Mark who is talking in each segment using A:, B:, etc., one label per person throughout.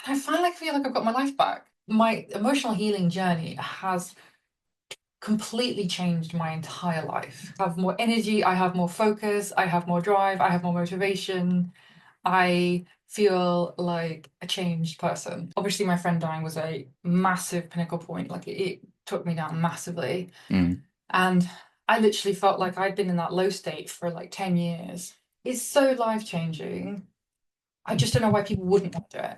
A: I finally feel like I've got my life back. My emotional healing journey has completely changed my entire life. I have more energy, I have more focus, I have more drive, I have more motivation. I feel like a changed person. Obviously, my friend dying was a massive pinnacle point. Like it took me down massively.
B: Mm,
A: And I literally felt like I'd been in that low state for like 10 years. It's so life-changing. I just don't know why people wouldn't want to do it.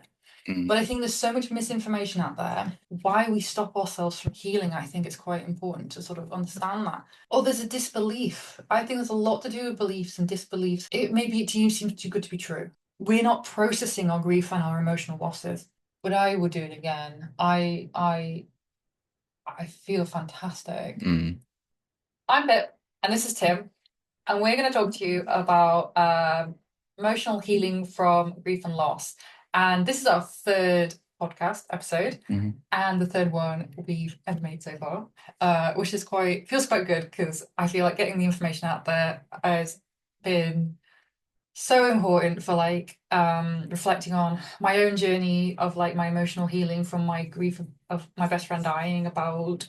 B: mm.
A: But I think there's so much misinformation out there. Why we stop ourselves from healing, I think it's quite important to sort of understand that. Or there's a disbelief. I think there's a lot to do with beliefs and disbeliefs. It maybe to you seems too good to be true. We're not processing our grief and our emotional losses. But I would do it again. I feel fantastic.
B: Mm.
A: I'm Pip, and this is Tim, and we're going to talk to you about emotional healing from grief and loss. And this is our third podcast episode,
B: Mhm.
A: and the third one we've ever made so far, which is quite feels quite good because I feel like getting the information out there has been so important for like reflecting on my own journey of like my emotional healing from my grief of my best friend dying about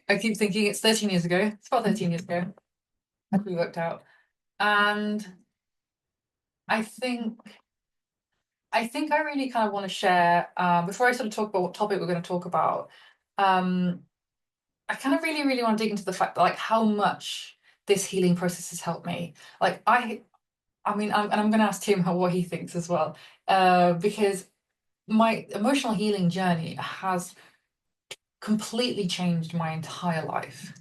A: I keep thinking it's 13 years ago. It's about 13 years ago, as we worked out. And I think I really kind of want to share, before I sort of talk about what topic we're going to talk about, um, I kind of really want to dig into the fact that like how much this healing process has helped me. Like I mean, and I'm going to ask Tim what he thinks as well, because my emotional healing journey has completely changed my entire life.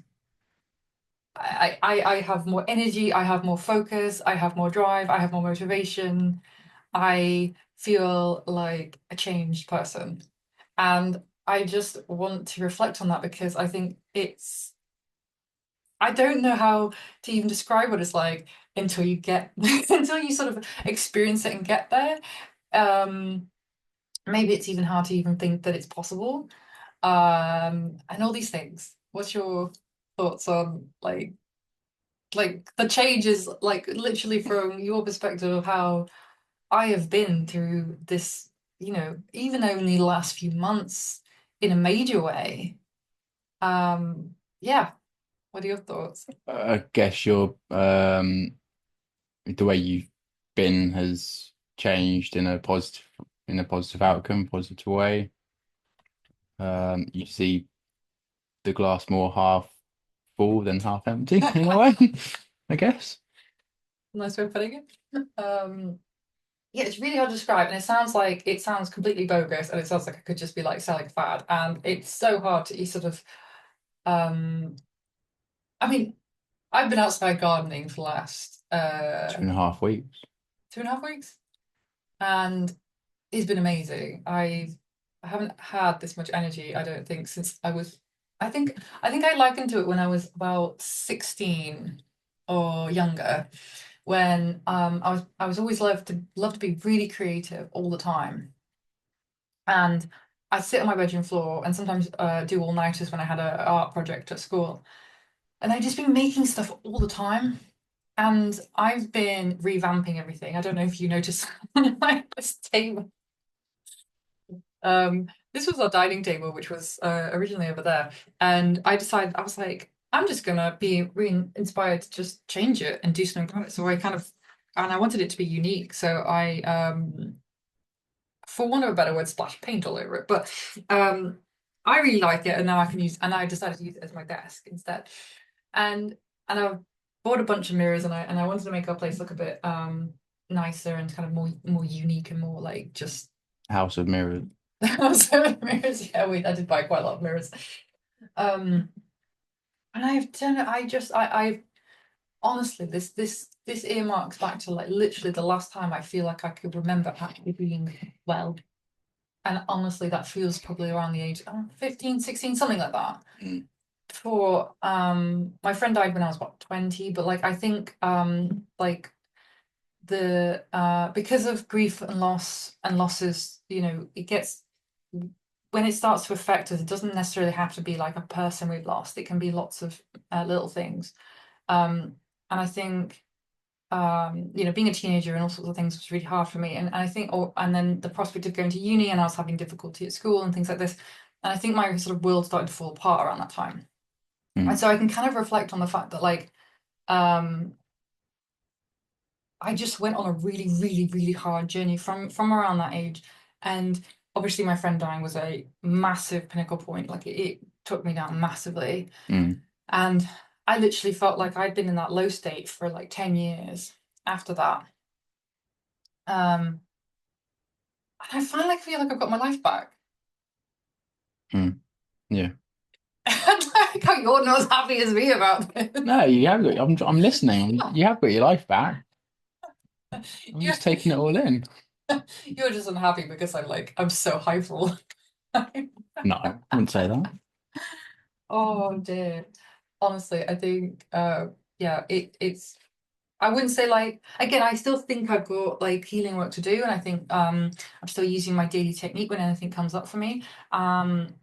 A: I have more energy, I have more focus, I have more drive, I have more motivation. I feel like a changed person. And I just want to reflect on that because I think I don't know how to even describe what it's like until you get, until you sort of experience it and get there. Um, Maybe it's even hard to even think that it's possible. And all these things. What's your thoughts on like the changes, like literally from your perspective of how I have been through this, even only the last few months in a major way. Yeah, what are your thoughts?
B: I guess the way you've been has changed in a positive outcome, positive way. You see the glass more half full than half empty in a way, I guess.
A: Nice way of putting it. Yeah, it's really hard to describe, and it sounds completely bogus, and it sounds like I could just be like selling a fad, and it's so hard to sort of um I mean, I've been outside gardening for the last
B: 2.5 weeks.
A: 2.5 weeks, and it's been amazing. I haven't had this much energy, I don't think, since I think I likened to it when I was about 16 or younger, when I was always love to be really creative all the time. And I'd sit on my bedroom floor and sometimes do all-nighters when I had an art project at school. And I'd just be making stuff all the time. And I've been revamping everything. I don't know if you noticed like this table. This was our dining table, which was originally over there. And I decided, I was like, I'm just gonna be re inspired to just change it and do something about it. So and I wanted it to be unique. So for want of a better word, splash paint all over it. But I really like it, and now and I decided to use it as my desk instead. And I bought a bunch of mirrors, and I wanted to make our place look a bit nicer and kind of more unique and more like just
B: House of Mirrors.
A: so mirrors. Yeah, I did buy quite a lot of mirrors. Um, and I've done it. I honestly, this earmarks back to like literally the last time I feel like I could remember actually being well. And honestly, that feels probably around the age of 15, 16, something like that.
B: Mm.
A: For my friend died when I was about 20, but like I think like the because of grief and loss and losses, it gets when it starts to affect us, it doesn't necessarily have to be like a person we've lost. It can be lots of little things. And I think being a teenager and all sorts of things was really hard for me. And I think, and then the prospect of going to uni, and I was having difficulty at school and things like this. And I think my sort of world started to fall apart around that time. And
B: Mm.
A: so I can kind of reflect on the fact that like, um, I just went on a really, really, really hard journey from around that age. And obviously my friend dying was a massive pinnacle point. Like it took me down massively.
B: Mm.
A: And I literally felt like I'd been in that low state for like 10 years after that. Um, and I finally feel like I've got my life back.
B: Mm. Yeah.
A: And like how you're not as happy as me about this.
B: No, you have got. I'm listening. You have got your life back. I'm
A: You're,
B: just taking it all in.
A: you're just unhappy because I'm so hyped for all the time.
B: No, I wouldn't say that.
A: Oh dear. Honestly, I think yeah, it's I wouldn't say like again, I still think I've got like healing work to do, and I think I'm still using my daily technique when anything comes up for me. Um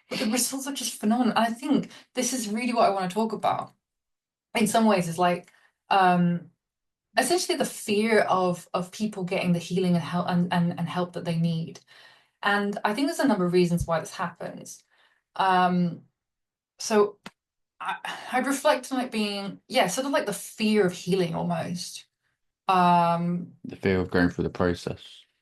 A: but the results are just phenomenal. And I think this is really what I want to talk about. In some ways, is like um essentially the fear of people getting the healing and help and help that they need. And I think there's a number of reasons why this happens. Um so I, I'd reflect on it being, yeah, sort of like the fear of healing almost. Um,
B: The fear of going through the process.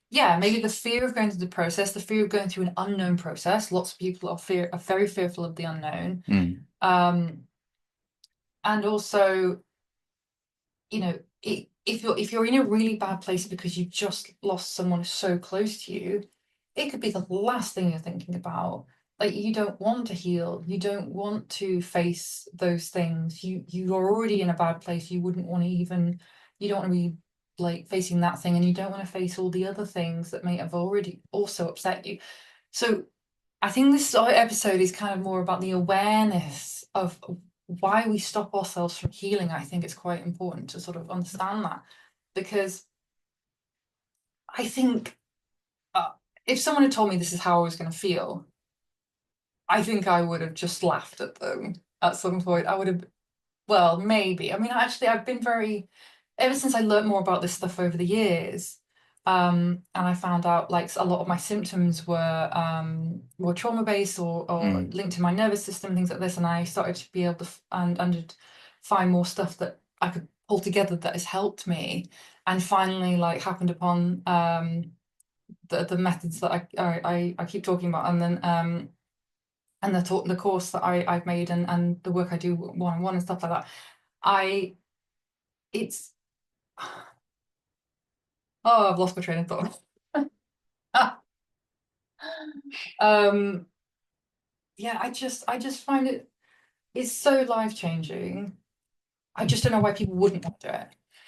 A: yeah, maybe the fear of going through the process, the fear of going through an unknown process. Lots of people are very fearful of the unknown.
B: Mm.
A: Um, and also, if you're in a really bad place because you've just lost someone so close to you, it could be the last thing you're thinking about. Like you don't want to heal, you don't want to face those things. You are already in a bad place. You don't want to be like facing that thing, and you don't want to face all the other things that may have already also upset you. So I think this episode is kind of more about the awareness of why we stop ourselves from healing. I think it's quite important to sort of understand that because I think uh, if someone had told me this is how I was going to feel, I think I would have just laughed at them at some point. I would have, well, maybe. I mean, actually, I've been ever since I learned more about this stuff over the years, and I found out like a lot of my symptoms were trauma based or
B: Mm.
A: linked to my nervous system, things like this, and I started to be able to and find more stuff that I could pull together that has helped me, and finally like happened upon the methods that I keep talking about, and then and the course that I've made and the work I do one on one and stuff like that. I it's oh, I've lost my train of thought. um yeah, I just find it's so life changing. I just don't know why people wouldn't want to do it.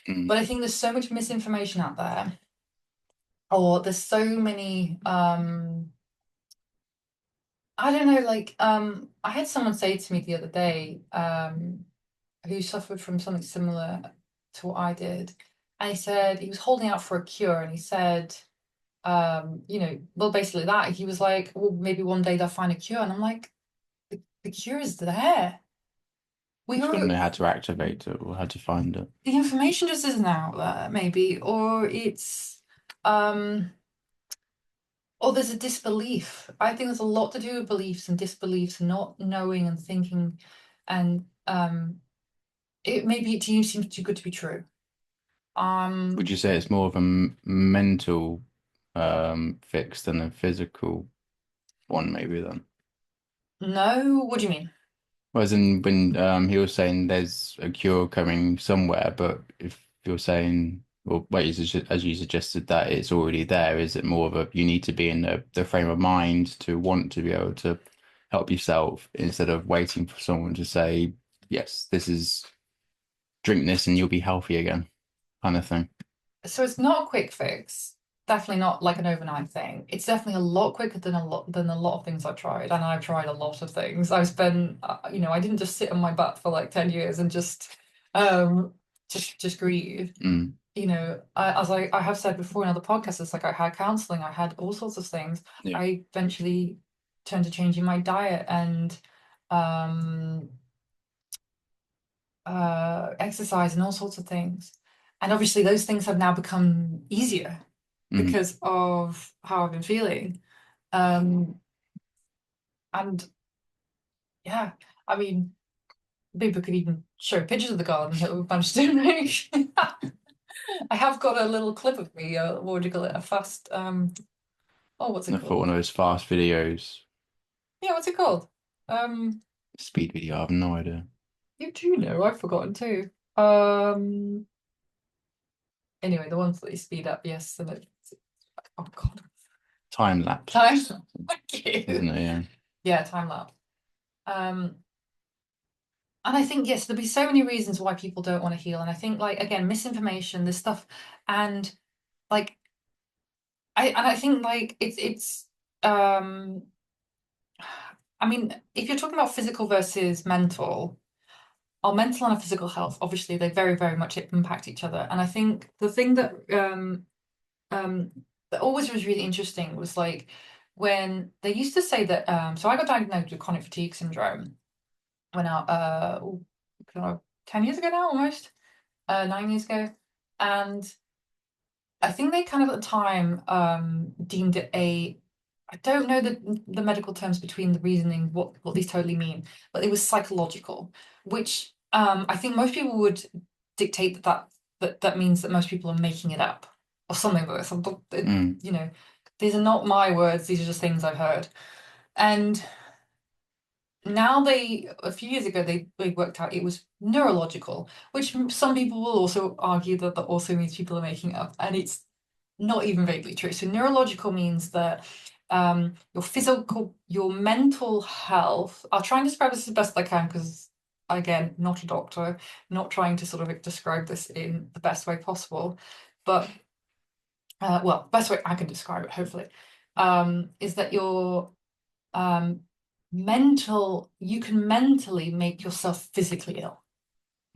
B: Mm.
A: But I think there's so much misinformation out there, or there's so many I don't know, like I had someone say to me the other day, who suffered from something similar to what I did. And he said he was holding out for a cure, and he said, well, basically that he was like, well, maybe one day they'll find a cure. And I'm like, the cure is there. We
B: Just got to
A: are
B: know how to activate it or how to find it.
A: the information just isn't out there, maybe, or it's um or there's a disbelief. I think there's a lot to do with beliefs and disbeliefs and not knowing and thinking and it maybe to you seems too good to be true.
B: Would
A: Um
B: you say it's more of a mental fix than a physical one, maybe then?
A: no, what do you mean?
B: Whereas in when he was saying there's a cure coming somewhere, but if you're saying, well, wait, as you suggested that it's already there, is it more of a you need to be in the frame of mind to want to be able to help yourself instead of waiting for someone to say, yes, this is drink this and you'll be healthy again, kind of thing.
A: So it's not a quick fix. Definitely not like an overnight thing. It's definitely a lot quicker than a lot of things I've tried, and I've tried a lot of things. I've spent, I didn't just sit on my butt for like 10 years and um, just grieve.
B: Mm,
A: As I have said before in other podcasts, it's like I had counseling, I had all sorts of things.
B: yeah.
A: I eventually turned to changing my diet and um exercise and all sorts of things. And obviously those things have now become easier
B: Mm.
A: because of how I've been feeling. Um, and yeah, I mean, people could even show pictures of the garden that we've managed to make. I have got a little clip of me, what would you call it? A fast, oh, what's it
B: I thought one
A: called?
B: of those fast videos,
A: Yeah, what's it called? Um,
B: speed video. I have no idea.
A: you do know, I've forgotten too. Um, anyway, the ones that you speed up, yes, and it's, oh God,
B: Time lapse,
A: time. Thank
B: isn't
A: you.
B: it? Yeah.
A: Yeah, time lapse. Um, and I think yes, there'll be so many reasons why people don't want to heal, and I think like again, misinformation, this stuff, and like I think like it's um I mean, if you're talking about physical versus mental, our mental and our physical health, obviously they very, very much impact each other. And I think the thing um that always was really interesting was like when they used to say that so I got diagnosed with chronic fatigue syndrome when I 10 years ago now almost, 9 years ago. And I think they kind of at the time deemed it a, I don't know the medical terms between the reasoning, what these totally mean, but it was psychological, which I think most people would dictate that means that most people are making it up or something like this.
B: Mm.
A: You know, these are not my words, these are just things I've heard. And now a few years ago, they worked out it was neurological, which some people will also argue that that also means people are making up, and it's not even vaguely true. So neurological means that your physical, your mental health, I'll try and describe this as best I can because, again, not a doctor, not trying to sort of describe this in the best way possible, but well, best way I can describe it, hopefully, is that your um, you can mentally make yourself physically ill.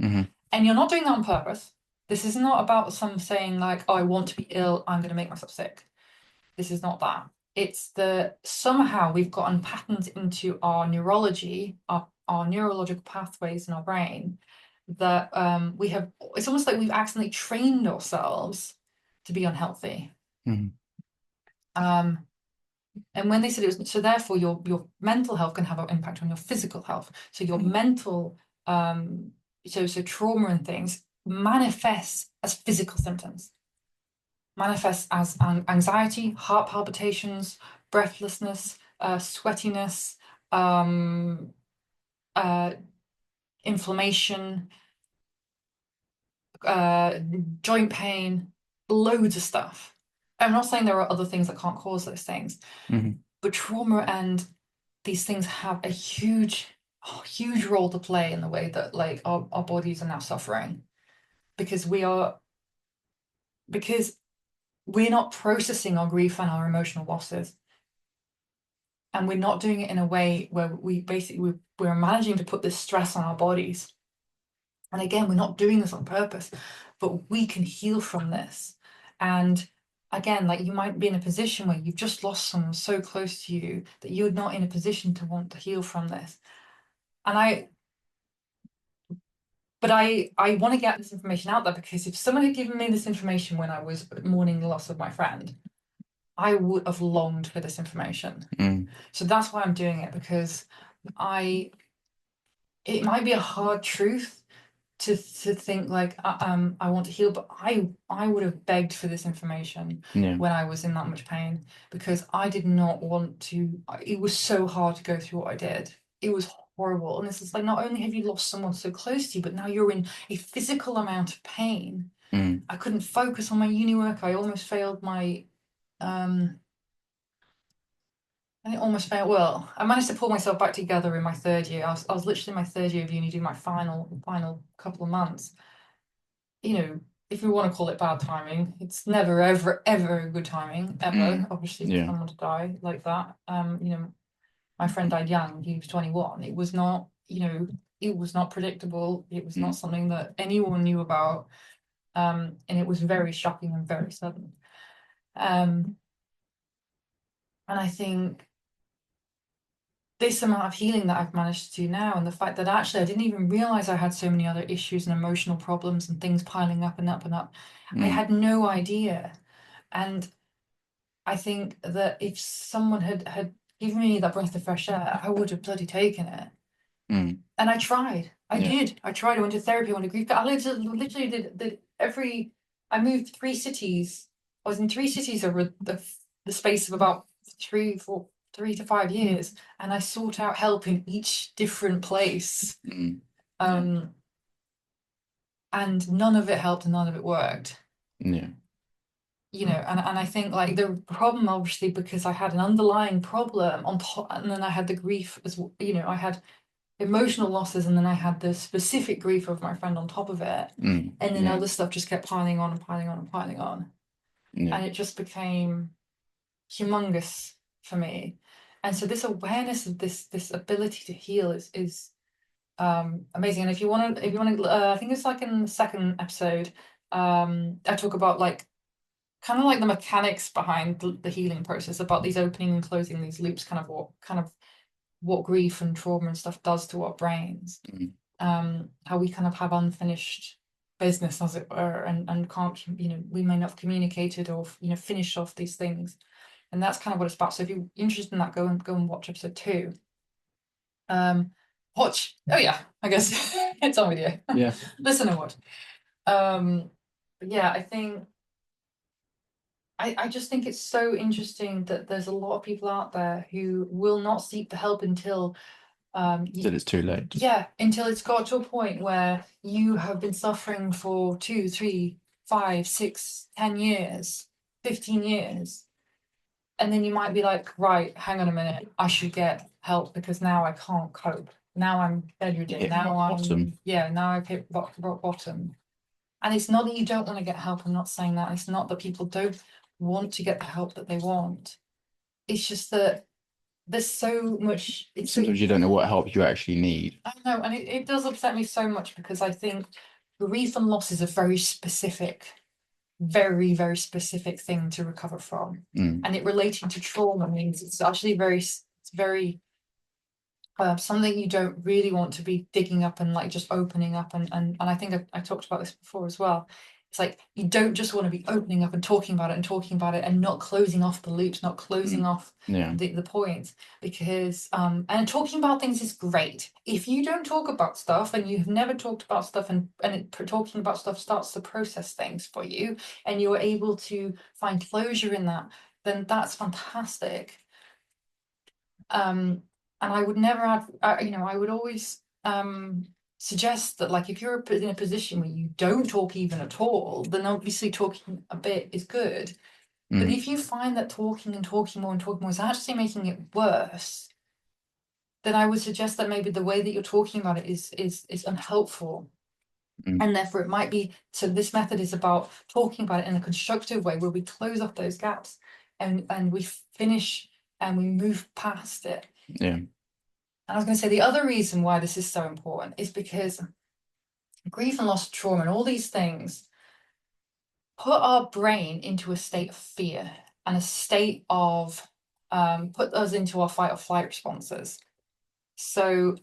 B: Hmm.
A: And you're not doing that on purpose. This is not about some saying like, oh, I want to be ill, I'm going to make myself sick. This is not that. It's that somehow we've gotten patterns into our neurology, our neurological pathways in our brain that we have, it's almost like we've accidentally trained ourselves to be unhealthy.
B: Hmm.
A: Um, And when they said it was, so therefore your mental health can have an impact on your physical health. So your mental, so trauma and things manifests as physical symptoms, manifests as anxiety, heart palpitations, breathlessness, sweatiness, um, uh, inflammation, uh, joint pain, loads of stuff. I'm not saying there are other things that can't cause those things,
B: Hmm.
A: but trauma and these things have a huge role to play in the way that like our bodies are now suffering because because we're not processing our grief and our emotional losses, and we're not doing it in a way where we're managing to put this stress on our bodies. And again, we're not doing this on purpose, but we can heal from this. And again, like you might be in a position where you've just lost someone so close to you that you're not in a position to want to heal from this. And I want to get this information out there because if someone had given me this information when I was mourning the loss of my friend, I would have longed for this information.
B: Mm.
A: So that's why I'm doing it because I it might be a hard truth to think like I want to heal, but I would have begged for this information
B: Yeah.
A: when I was in that much pain because I did not want to. It was so hard to go through what I did. It was horrible, and this is like not only have you lost someone so close to you, but now you're in a physical amount of pain.
B: Mm.
A: I couldn't focus on my uni work. I almost failed my um. I almost failed. Well, I managed to pull myself back together in my third year. I was literally in my third year of uni, doing my final couple of months, you know, if we want to call it bad timing, it's never ever good timing ever.
B: Mm.
A: Obviously, for
B: Yeah.
A: someone to die like that. My friend died young. He was 21. It was not, it was not predictable. It was not
B: Mm.
A: something that anyone knew about. And it was very shocking and very sudden. Um, and I think this amount of healing that I've managed to do now, and the fact that actually I didn't even realize I had so many other issues and emotional problems and things piling up and up and up. I
B: Mm,
A: had no idea. And I think that if someone had given me that breath of fresh air, I would have bloody taken it.
B: mm,
A: And I tried. I
B: yeah.
A: did. I tried. I went to therapy. I went to grief. I literally did every. I moved 3 cities. I was in 3 cities over the space of about 3 to 5 years, and I sought out help in each different place.
B: Mm,
A: Um, and none of it helped, and none of it worked.
B: yeah.
A: And I think like the problem, obviously, because I had an underlying problem on top, and then I had the grief as I had emotional losses, and then I had the specific grief of my friend on top of it, and then
B: Yeah.
A: other stuff just kept piling on and piling on and piling on,
B: Yeah.
A: and it just became humongous for me. And so this awareness of this ability to heal is amazing. And if you want to, I think it's like in the second episode, I talk about like kind of like the mechanics behind the healing process, about these opening and closing these loops, what grief and trauma and stuff does to our brains.
B: Mm,
A: How we kind of have unfinished business, as it were, and can't, we may not have communicated or finished off these things, and that's kind of what it's about. So if you're interested in that, go and watch episode 2. um Watch, oh yeah, I guess it's on video.
B: yeah.
A: Listen and watch. But yeah, I think I just think it's so interesting that there's a lot of people out there who will not seek the help until
B: Till it's too late.
A: yeah, until it's got to a point where you have been suffering for 2, 3, 5, 6, 10 years, 15 years. And then you might be like, right, hang on a minute, I should get help because now I can't cope. Now I'm bedridden.
B: Hit
A: Now
B: rock bottom.
A: now I've hit rock bottom. And it's not that you don't want to get help. I'm not saying that. It's not that people don't want to get the help that they want. It's just that there's so much.
B: Sometimes you don't know what help you actually need.
A: I know, and it does upset me so much because I think grief and loss is a very specific, very, very specific thing to recover from.
B: Mm,
A: And it relating to trauma means it's actually it's very something you don't really want to be digging up and like just opening up, and I think I talked about this before as well. It's like you don't just want to be opening up and talking about it and talking about it and not closing off the loops, not closing off
B: yeah.
A: the points, because and talking about things is great. If you don't talk about stuff and you've never talked about stuff, talking about stuff starts to process things for you, and you're able to find closure in that, then that's fantastic. And I would never have, I would always suggest that, like, if you're in a position where you don't talk even at all, then obviously talking a bit is good. But
B: Mm,
A: if you find that talking and talking more and talking more is actually making it worse, then I would suggest that maybe the way that you're talking about it is unhelpful.
B: mm,
A: And therefore it might be, so this method is about talking about it in a constructive way where we close off those gaps, and we finish and we move past it.
B: yeah.
A: And I was going to say the other reason why this is so important is because grief and loss, trauma, and all these things put our brain into a state of fear and a state of put us into our fight or flight responses. So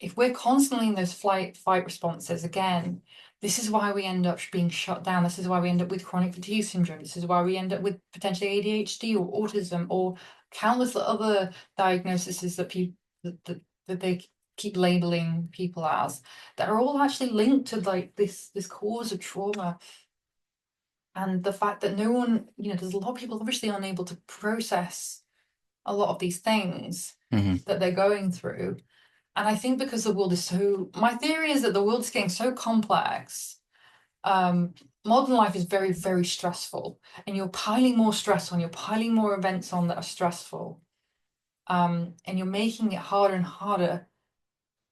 A: if we're constantly in those fight responses, again, this is why we end up being shut down. This is why we end up with chronic fatigue syndrome. This is why we end up with potentially ADHD or autism or countless other diagnoses that people that they keep labeling people as, that are all actually linked to like this cause of trauma. And the fact that no one, there's a lot of people obviously unable to process a lot of these things
B: Hmm.
A: that they're going through. And I think because the world is my theory is that the world's getting so complex. Modern life is very, very stressful, and you're piling more stress on, you're piling more events on that are stressful. And you're making it harder and harder.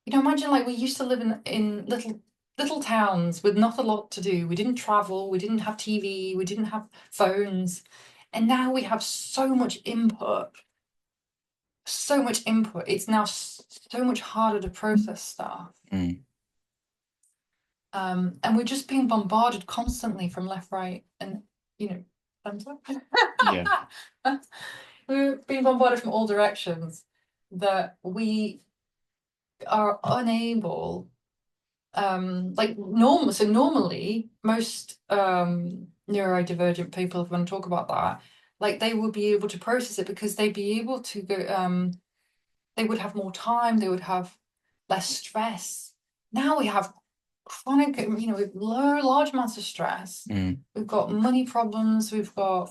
A: Imagine like we used to live in little towns with not a lot to do. We didn't travel, we didn't have TV, we didn't have phones. And now we have so much input, so much input. It's now so much harder to process stuff.
B: Mm,
A: And we're just being bombarded constantly from left, right, and thumbs up.
B: yeah.
A: We're being bombarded from all directions. that we are unable, normally most neurodivergent people, if we want to talk about that, like they would be able to process it because they'd be able to go, they would have more time, they would have less stress. Now we have chronic, with large amounts of stress.
B: Mm,
A: We've got money problems, we've got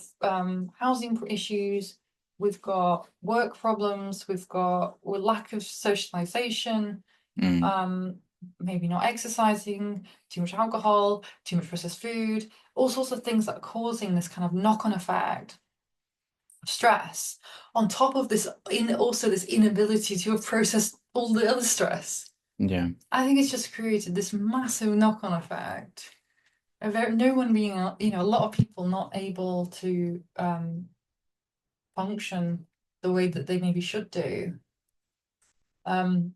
A: housing issues, we've got work problems, we've got lack of socialization,
B: mm,
A: maybe not exercising, too much alcohol, too much processed food, all sorts of things that are causing this kind of knock-on effect of stress, on top of this, also this inability to have processed all the other stress.
B: yeah.
A: I think it's just created this massive knock-on effect of no one being, a lot of people not able to function the way that they maybe should do. Um,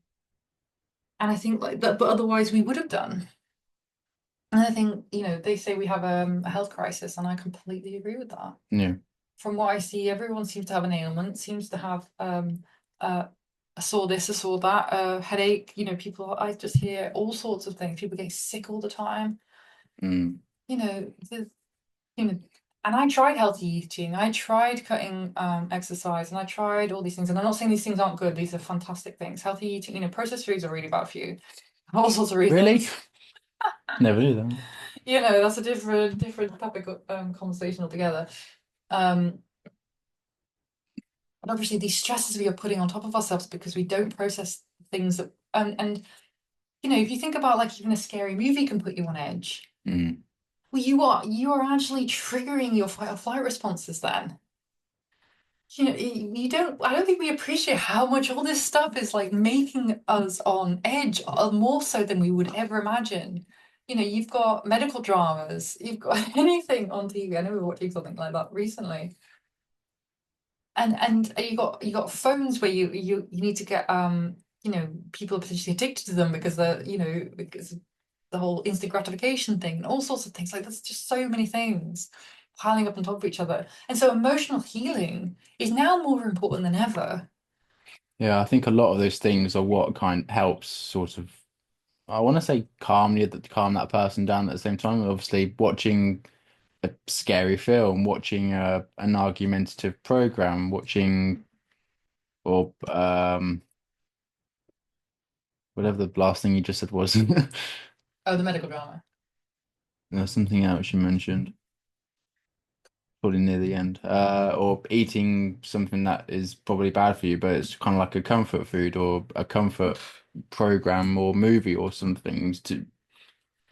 A: and I think like that, but otherwise we would have done. And I think, they say we have a health crisis, and I completely agree with that.
B: Yeah.
A: From what I see, everyone seems to have an ailment, seems to have a sore this, a sore that, a headache. People, I just hear all sorts of things. People getting sick all the time.
B: Mm,
A: You know, the, you know, and I tried healthy eating, I tried cutting exercise, and I tried all these things. And I'm not saying these things aren't good, these are fantastic things. Healthy eating, processed foods are really bad for you. All sorts of
B: really?
A: reasons.
B: Never knew that.
A: That's a different topic conversation altogether. Um, but obviously these stresses we are putting on top of ourselves because we don't process things that, and if you think about like even a scary movie can put you on edge.
B: Mm,
A: Well, you are actually triggering your fight or flight responses then. You don't, I don't think we appreciate how much all this stuff is like making us on edge, more so than we would ever imagine. You've got medical dramas, you've got anything on TV. I know we were watching something like that recently. And you got phones where you need to get, people are potentially addicted to them because because of the whole instant gratification thing and all sorts of things. Like there's just so many things piling up on top of each other. And so emotional healing is now more important than ever.
B: yeah, I think a lot of those things are what kind helps sort of, I want to say calm that person down at the same time. Obviously, watching a scary film, watching an argumentative program, watching or whatever the last thing you just said was.
A: Oh, the medical drama.
B: There's something else you mentioned, probably near the end. Or eating something that is probably bad for you, but it's kind of like a comfort food or a comfort program or movie or something.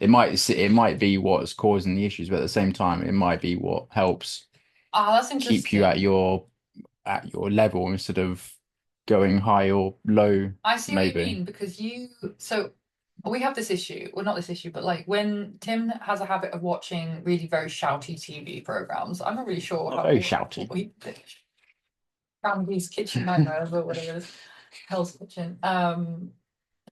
B: It might be what's causing the issues, but at the same time, it might be what helps
A: Ah, that's
B: keep you
A: interesting.
B: at your level instead of going high or low,
A: I see what you
B: maybe.
A: mean because so we have this issue, well, not this issue, but like when Tim has a habit of watching really very shouty TV programs, I'm not really sure
B: Not
A: how
B: very shouty.
A: what he Family's Kitchen Nightmares or whatever it is, Hell's Kitchen.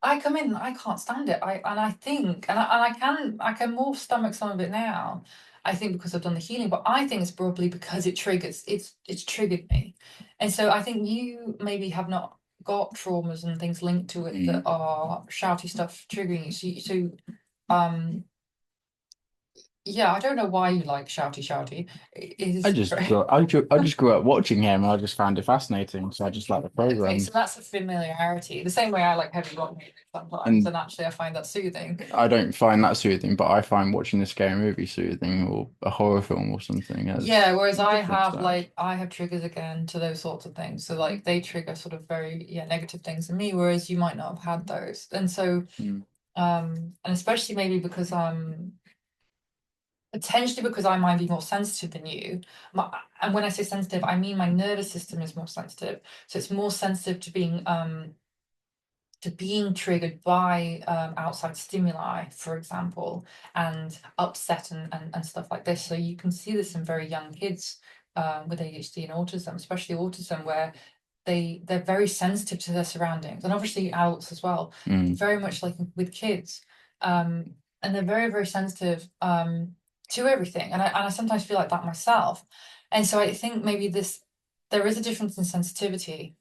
A: I come in, I can't stand it. I think, and I can more stomach some of it now. I think because I've done the healing, but I think it's probably because it's triggered me, and so I think you maybe have not got traumas and things linked to it that
B: Mm.
A: are shouty stuff triggering you. Um, yeah, I don't know why you like shouty shouty. It is very.
B: I just grew up watching him and I just found it fascinating. So I just like the
A: Okay,
B: program.
A: so that's a familiarity. The same way I like heavy rock music sometimes,
B: And
A: and actually I find that soothing.
B: I don't find that soothing, but I find watching a scary movie soothing or a horror film or something as
A: Yeah, whereas I
B: different to
A: have
B: that.
A: like I have triggers again to those sorts of things. So like they trigger sort of very, negative things in me, whereas you might not have had those. And so
B: Mm.
A: and especially maybe because potentially because I might be more sensitive than you. And when I say sensitive, I mean my nervous system is more sensitive. So it's more sensitive to being triggered by outside stimuli, for example, and upset and stuff like this. So you can see this in very young kids with ADHD and autism, especially autism, where they're very sensitive to their surroundings, and obviously adults as well,
B: Mm.
A: very much like with kids, and they're very very sensitive to everything. And I sometimes feel like that myself, and so I think maybe there is a difference in sensitivity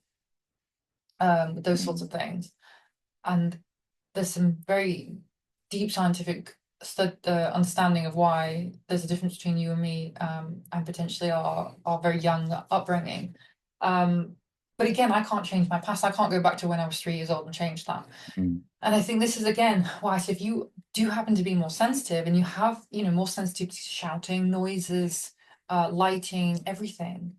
A: with those sorts of things. And there's some very deep scientific understanding of why there's a difference between you and me, and potentially our very young upbringing. Um, but again, I can't change my past. I can't go back to when I was 3 years old and change that.
B: Mm.
A: And I think this is again why, so if you do happen to be more sensitive and you have, more sensitive to shouting, noises, lighting, everything,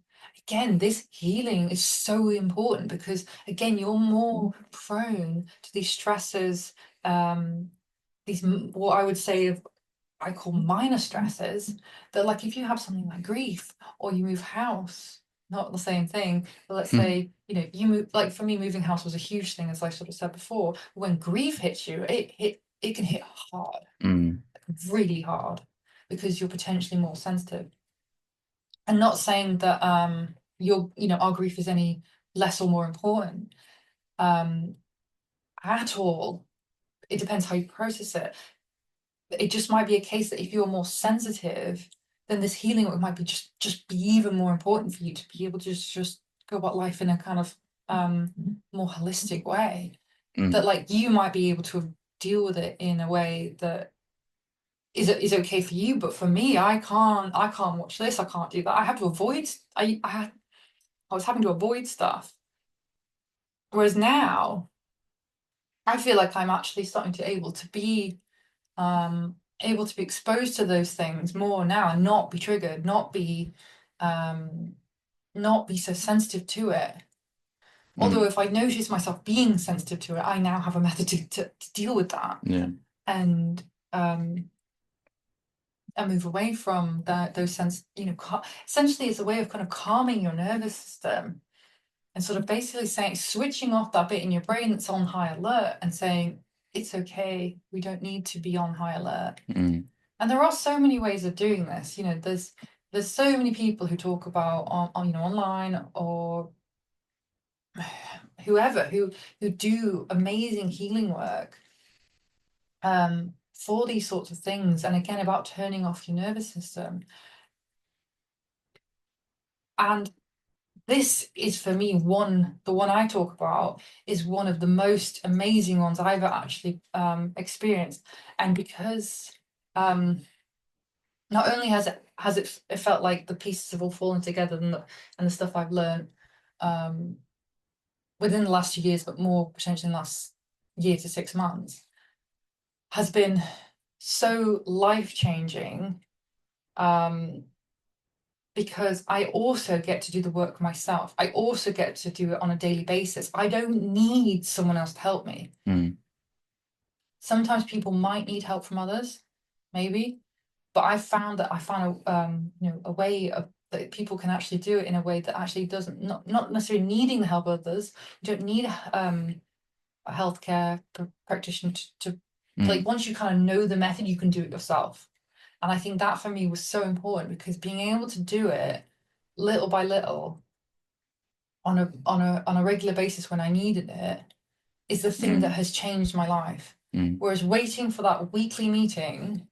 A: again, this healing is so important because again, you're more prone to these stresses, these what I would say I call minor stresses, that like if you have something like grief or you move house, not the same thing, but let's say, you move, like for me, moving house was a huge thing, as I sort of said before. When grief hits you, it can hit hard,
B: Mm.
A: really hard, because you're potentially more sensitive. And not saying that our grief is any less or more important, um, at all. It depends how you process it. It just might be a case that if you're more sensitive, then this healing might be just be even more important for you to be able to just go about life in a kind of more holistic way. That
B: Mm.
A: like you might be able to deal with it in a way that is okay for you, but for me, I can't watch this, I can't do that. I have to avoid. I was having to avoid stuff. Whereas now, I feel like I'm actually starting to able to be exposed to those things more now and not be triggered, um, not be so sensitive to it. Although
B: Mm.
A: if I notice myself being sensitive to it, I now have a method to deal with that
B: Yeah.
A: and um, and move away from those essentially it's a way of kind of calming your nervous system and sort of basically saying, switching off that bit in your brain that's on high alert and saying, it's okay, we don't need to be on high alert.
B: Mm.
A: And there are so many ways of doing this. There's so many people who talk about online or whoever who do amazing healing work for these sorts of things. And again, about turning off your nervous system. And this is for me the one I talk about is one of the most amazing ones I've actually experienced. And because not only it felt like the pieces have all fallen together and the stuff I've learned within the last 2 years, but more potentially in the last year to 6 months, has been so life-changing, because I also get to do the work myself. I also get to do it on a daily basis. I don't need someone else to help me.
B: Mm.
A: Sometimes people might need help from others, maybe, but I found a way of that people can actually do it in a way that actually doesn't not necessarily needing the help of others. You don't need a healthcare practitioner to like,
B: Mm.
A: once you kind of know the method, you can do it yourself. And I think that for me was so important because being able to do it little by little on a regular basis when I needed it is the thing that
B: Mm.
A: has changed my life.
B: Mm.
A: Whereas waiting for that weekly meeting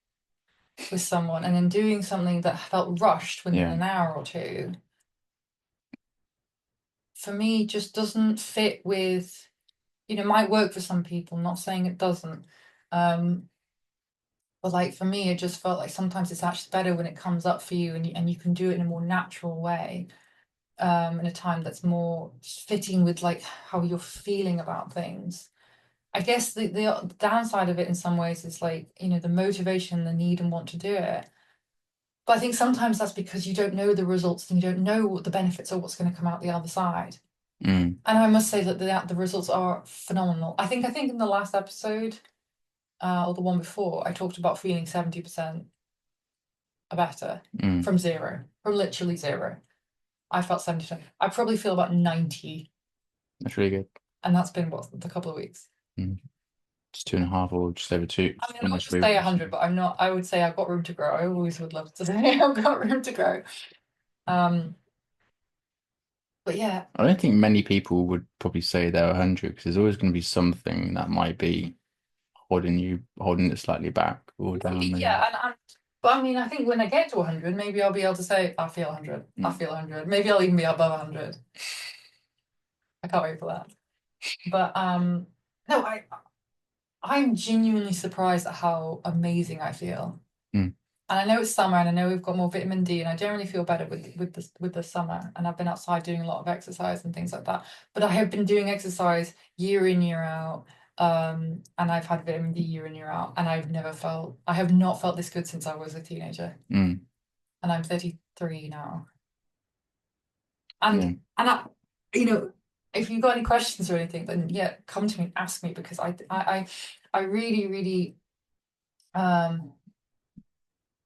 A: with someone and then doing something that felt rushed within
B: Yeah.
A: an hour or two, for me just doesn't fit with, might work for some people, not saying it doesn't. But like for me, it just felt like sometimes it's actually better when it comes up for you and you can do it in a more natural way, in a time that's more fitting with like how you're feeling about things. I guess the downside of it in some ways is like, the motivation, the need and want to do it. But I think sometimes that's because you don't know the results and you don't know what the benefits or what's going to come out the other side.
B: Mm.
A: And I must say that the results are phenomenal. I think in the last episode, or the one before, I talked about feeling 70% better
B: Mm.
A: from literally zero. I felt 70%. I probably feel about 90,
B: That's really good.
A: and that's been what, a couple of weeks.
B: Mm. Just 2.5 or just over two,
A: I mean, I would
B: almost
A: just
B: 3
A: say
B: weeks.
A: 100, but I'm not. I would say I've got room to grow. I always would love to say I've got room to grow. Um, but yeah,
B: I don't think many people would probably say they're 100 because there's always going to be something that might be holding it slightly back or down, maybe.
A: yeah, but I mean, I think when I get to 100, maybe I'll be able to say I feel 100. I
B: Mm.
A: feel 100. Maybe I'll even be above 100. I can't wait for that. But no, I'm genuinely surprised at how amazing I feel.
B: Mm.
A: And I know it's summer, and I know we've got more vitamin D, and I generally feel better with the summer. And I've been outside doing a lot of exercise and things like that. But I have been doing exercise year in, year out. And I've had vitamin D year in, year out, and I have not felt this good since I was a teenager.
B: Mm.
A: And I'm 33 now.
B: Yeah.
A: And I, if you've got any questions or anything, then yeah, come to me and ask me, because I really, really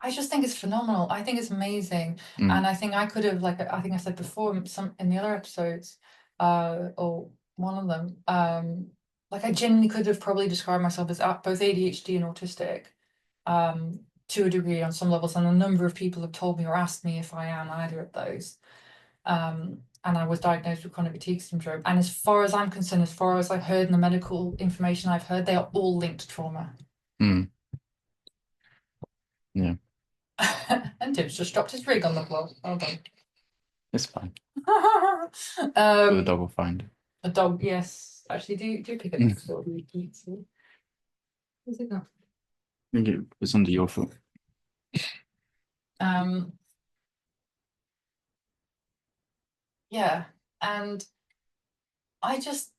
A: I just think it's phenomenal. I think it's amazing.
B: Mm.
A: And I think I could have, like I think I said before in the other episodes, or one of them, like I genuinely could have probably described myself as both ADHD and autistic, to a degree on some levels, and a number of people have told me or asked me if I am either of those. And I was diagnosed with chronic fatigue syndrome. And as far as I'm concerned, as far as I've heard in the medical information I've heard, they are all linked to trauma.
B: Mm. Yeah.
A: And Tim's just dropped his rig on the floor. Hold on.
B: It's fine. The
A: Um,
B: dog will find it.
A: a dog, yes. Actually, do pick it
B: Mm.
A: next door. Where's it gone?
B: I think it was under your foot.
A: Um, yeah, and I just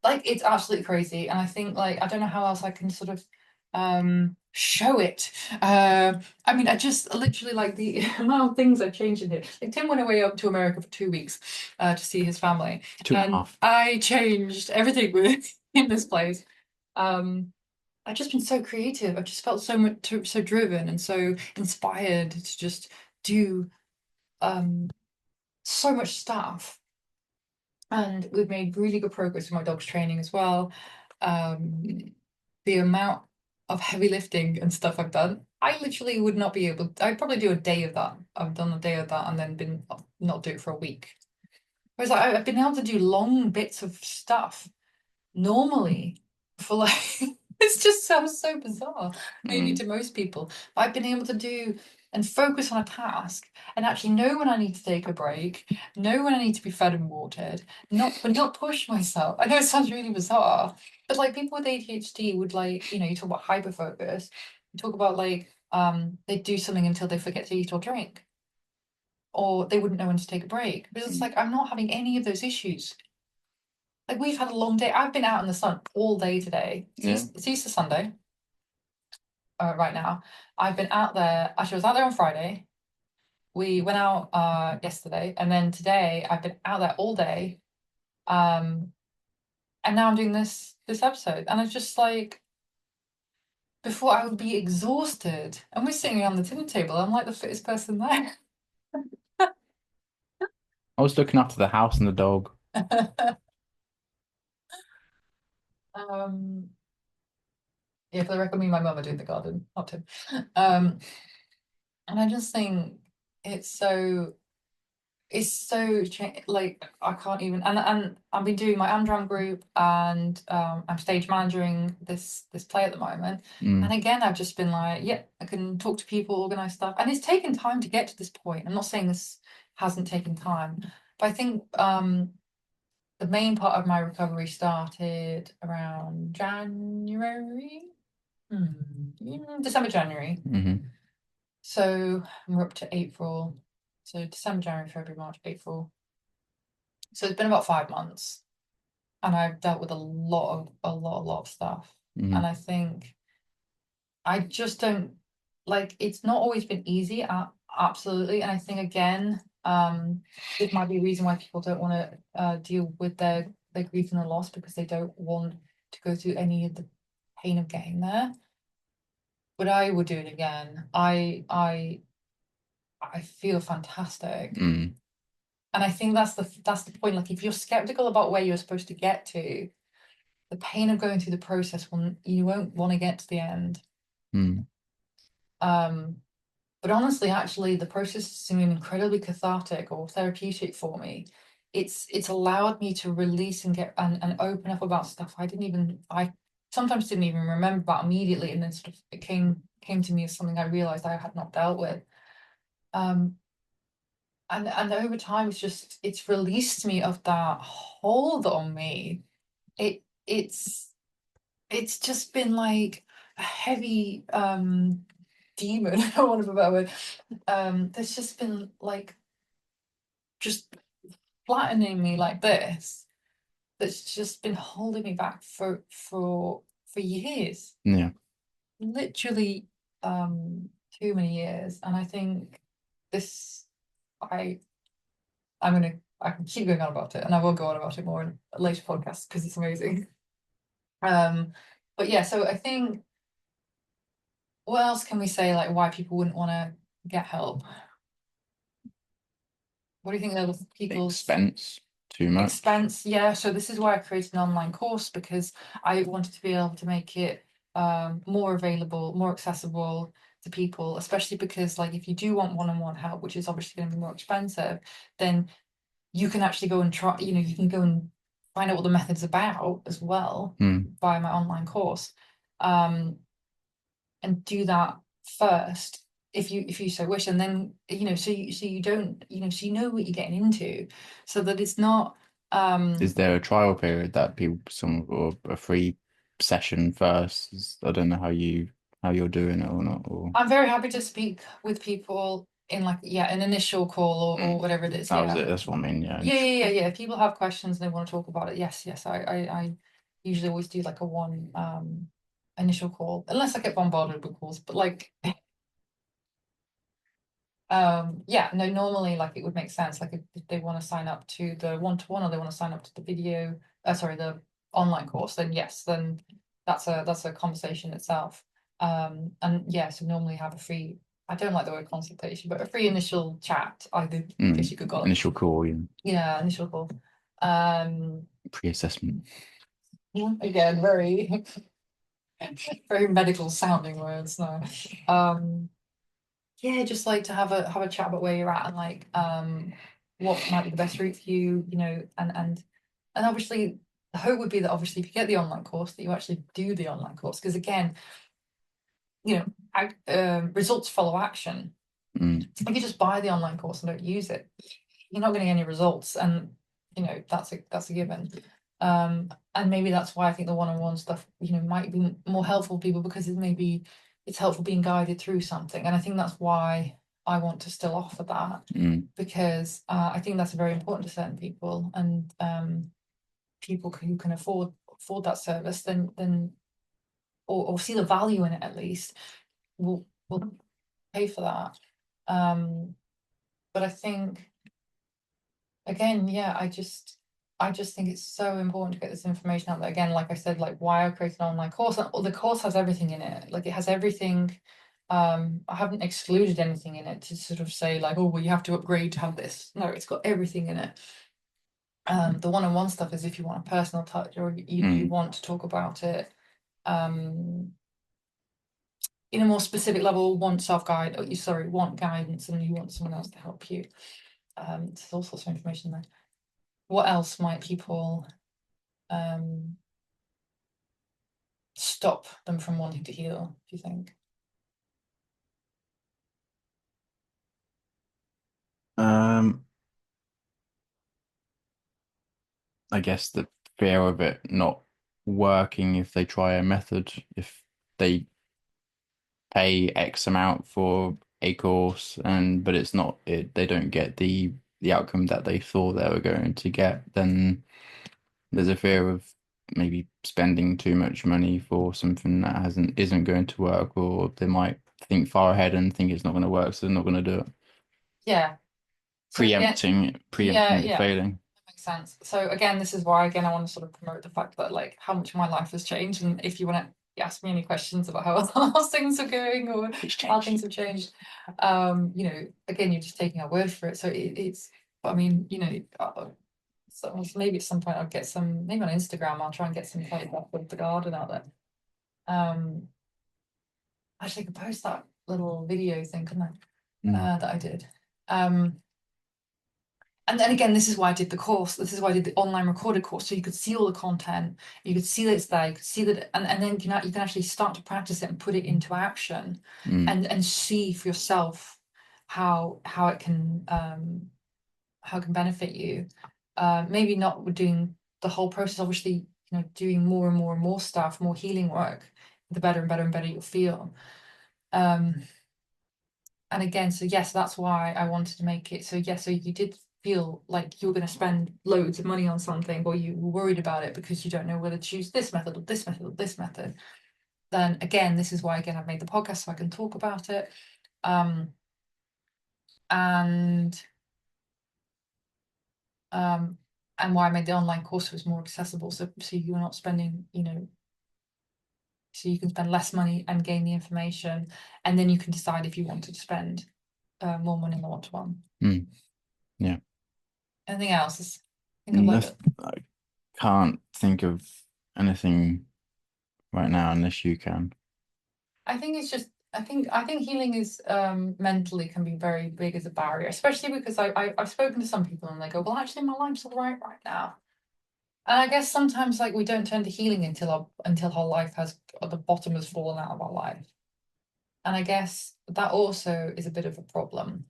A: like it's absolutely crazy, and I think like I don't know how else I can sort of show it. I mean, I just literally like the amount of things I've changed in here. Like Tim went away up to America for 2 weeks to see his family,
B: Two and a
A: and
B: half.
A: I changed everything with in this place. Um, I've just been so creative. I've just felt so much so driven and so inspired to just do um so much stuff. And we've made really good progress with my dog's training as well. The amount of heavy lifting and stuff I've done, I literally would not be able. I'd probably do a day of that. I've done a day of that and then been not do it for a week. Whereas I've been able to do long bits of stuff normally for like it just sounds so bizarre maybe
B: Mm.
A: to most people, but I've been able to do and focus on a task and actually know when I need to take a break, know when I need to be fed and watered, not push myself. I know it sounds really bizarre, but like people with ADHD would, like, you talk about hyper focus, you talk about like they do something until they forget to eat or drink, or they wouldn't know when to take a break, because it's
B: Mm.
A: like I'm not having any of those issues. Like we've had a long day. I've been out in the sun all day today.
B: Yeah.
A: It's Easter Sunday, right now. I've been out there. Actually, I was out there on Friday. We went out yesterday, and then today I've been out there all day. Um, and now I'm doing this episode, and it's just like before I would be exhausted, and we're sitting around the dinner table. I'm like the fittest person there.
B: I was looking after the house and the dog.
A: um, yeah, for the record, me and my mum are doing the garden, not Tim. Um, and I just think it's so like I can't even, and I've been doing my Amdram group, and I'm stage managing this play at the moment. And
B: Mm.
A: again, I've just been like, yeah, I can talk to people, organize stuff, and it's taken time to get to this point. I'm not saying this hasn't taken time, but I think the main part of my recovery started around January, December, January.
B: Hmm.
A: So we're up to April. So December, January, February, March, April. So it's been about 5 months, and I've dealt with a lot of stuff.
B: Hmm.
A: And I think I just don't like it's not always been easy, absolutely. And I think again, it might be a reason why people don't want to deal with their grief and their loss, because they don't want to go through any of the pain of getting there. But I would do it again. I feel fantastic.
B: Mm.
A: And I think that's the point. Like if you're skeptical about where you're supposed to get to, the pain of going through the process you won't want to get to the end.
B: Mm.
A: Um, but honestly, actually, the process has been incredibly cathartic or therapeutic for me. It's allowed me to release and get and open up about stuff I sometimes didn't even remember about immediately, and then sort of it came to me as something I realized I had not dealt with. Um, and over time it's released me of that hold on me. It's just been like a heavy demon, I want to better word. There's just been like just flattening me like this, that's just been holding me back for years.
B: Yeah.
A: Literally too many years. And I think this I I can keep going on about it, and I will go on about it more in a later podcast because it's amazing. Um, but yeah, so I think what else can we say, like why people wouldn't want to get help? What do you think other people's
B: Expense too much.
A: expense? Yeah, so this is why I created an online course, because I wanted to be able to make it more available, more accessible to people, especially because like if you do want one-on-one help, which is obviously going to be more expensive, then you can actually go and try, you can go and find out what the method's about as well
B: Mm.
A: via my online course. Um, and do that first if you so wish, and then so you don't, so you know what you're getting into, so that it's not
B: Is there a trial period that people some or a free session first? I don't know how you're doing it or not. Or
A: I'm very happy to speak with people in like, yeah, an initial call or
B: mm.
A: whatever it is.
B: That was
A: Yeah.
B: it. That's what I mean. Yeah.
A: Yeah. If people have questions and they want to talk about it, yes, I usually always do like a one initial call, unless I get bombarded with calls, but like yeah, no, normally like it would make sense, like if they want to sign up to the one-to-one, or they want to sign up to the video, sorry, the online course, then yes, then that's a conversation itself. And yeah, so normally have a free, I don't like the word consultation, but a free initial chat, I do, guess
B: Mm.
A: you could call it.
B: Initial call, yeah.
A: Yeah, initial call. um
B: Pre-assessment.
A: Again, very very medical sounding words, no. Yeah, just like to have a chat about where you're at, and like what might be the best route for you, and obviously the hope would be that obviously if you get the online course, that you actually do the online course, because again, results follow action.
B: Mm.
A: If you just buy the online course and don't use it, you're not getting any results, and that's a given. And maybe that's why I think the one-on-one stuff, might be more helpful for people, because it's helpful being guided through something. And I think that's why I want to still offer that,
B: Mm.
A: because I think that's very important to certain people, and people who can afford that service, then or see the value in it at least, will pay for that. But I think, again, yeah, I just think it's so important to get this information out there. Again, like I said, like why I created an online course, and the course has everything in it. Like it has everything. I haven't excluded anything in it to sort of say like, oh, well, you have to upgrade to have this. No, it's got everything in it. The one-on-one stuff is if you want a personal touch, or you
B: Mm.
A: want to talk about it um in a more specific level, want self-guide, want guidance, and you want someone else to help you. There's all sorts of information there. What else might people um stop them from wanting to heal, do you think?
B: Um, I guess the fear of it not working if they try a method, if they pay X amount for a course and but it's not they don't get the outcome that they thought they were going to get, then there's a fear of maybe spending too much money for something that isn't going to work, or they might think far ahead and think it's not going to work, so they're not going to do it.
A: Yeah. So again,
B: Preempting it
A: yeah,
B: failing.
A: that makes sense. So again, this is why again I want to sort of promote the fact that like how much my life has changed, and if you want to ask me any questions about how things are going, or how things have changed, again, you're just taking our word for it. So it's, but I mean, so maybe at some point I'll get some, maybe on Instagram I'll try and get some photograph of the garden out there. Um, Actually, I could post that little video thing, couldn't I?
B: Mm.
A: That I did. Um, and then again, this is why I did the course. This is why I did the online recorded course, so you could see all the content, you could see that it's there, you could see that, and then you can actually start to practice it and put it into action,
B: Mm.
A: and see for yourself how it can how it can benefit you. Maybe not doing the whole process, obviously, doing more and more and more stuff, more healing work, the better and better and better you'll feel. Um, and again, so yes, that's why I wanted to make it. So yes, so you did feel like you were going to spend loads of money on something, or you were worried about it because you don't know whether to choose this method or this method or this method. Then again, this is why again I've made the podcast so I can talk about it. Um, and um, and why I made the online course was more accessible. So you're not spending, so you can spend less money and gain the information, and then you can decide if you wanted to spend more money on the one-to-one.
B: Mm. Yeah.
A: Anything else? Think of like
B: I can't think of anything right now unless you can.
A: I think it's just I think healing is mentally can be very big as a barrier, especially because I've spoken to some people and they go, well, actually, my life's all right now. And I guess sometimes like we don't turn to healing until our life has the bottom has fallen out of our life. And I guess that also is a bit of a problem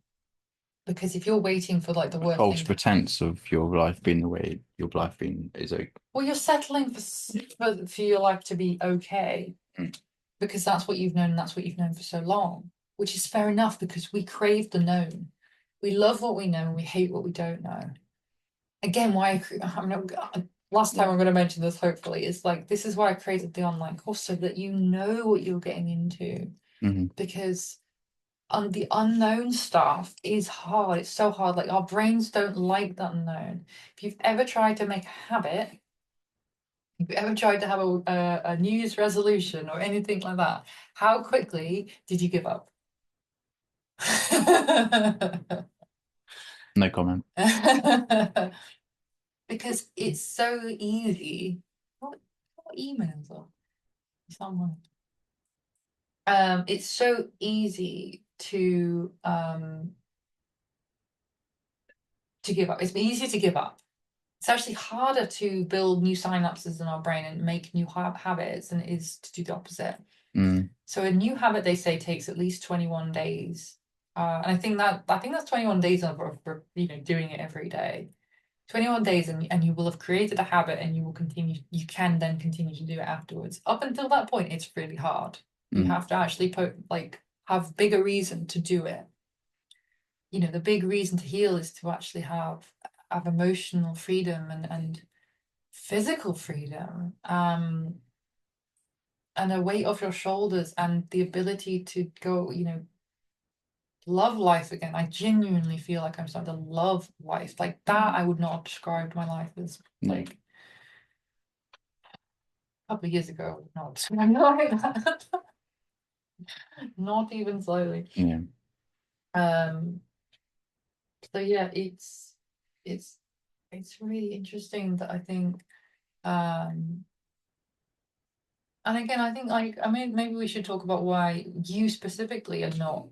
A: because if you're waiting for like the
B: A
A: worst
B: false
A: thing to,
B: pretense of your life being the way your life being is okay.
A: well, you're settling for your life to be okay
B: Mm.
A: because that's what you've known and that's what you've known for so long, which is fair enough because we crave the known. We love what we know and we hate what we don't know. Again, I'm not, last time I'm going to mention this, hopefully, is like this is why I created the online course so that you know what you're getting into
B: Mhm.
A: because the unknown stuff is hard. It's so hard. Like our brains don't like the unknown. If you've ever tried to make a habit, if you ever tried to have a New Year's resolution or anything like that, how quickly did you give up?
B: No comment.
A: Because it's so easy. What emails are someone? It's so easy to give up. It's easy to give up. It's actually harder to build new synapses in our brain and make new habits than it is to do the opposite.
B: Mm.
A: So a new habit, they say, takes at least 21 days. And I think that's 21 days of doing it every day. 21 days and you will have created a habit and you can then continue to do it afterwards. Up until that point, it's really hard. You
B: Mm.
A: have to actually have bigger reason to do it. The big reason to heal is to actually have emotional freedom and physical freedom, and a weight off your shoulders and the ability to go, love life again. I genuinely feel like I'm starting to love life. Like that, I would not have described my life as
B: Yeah.
A: like a couple of years ago, I would not describe it like that. Not even slowly.
B: Yeah.
A: Um, so yeah, it's it's really interesting that I think and again, I think like I mean maybe we should talk about why you specifically are not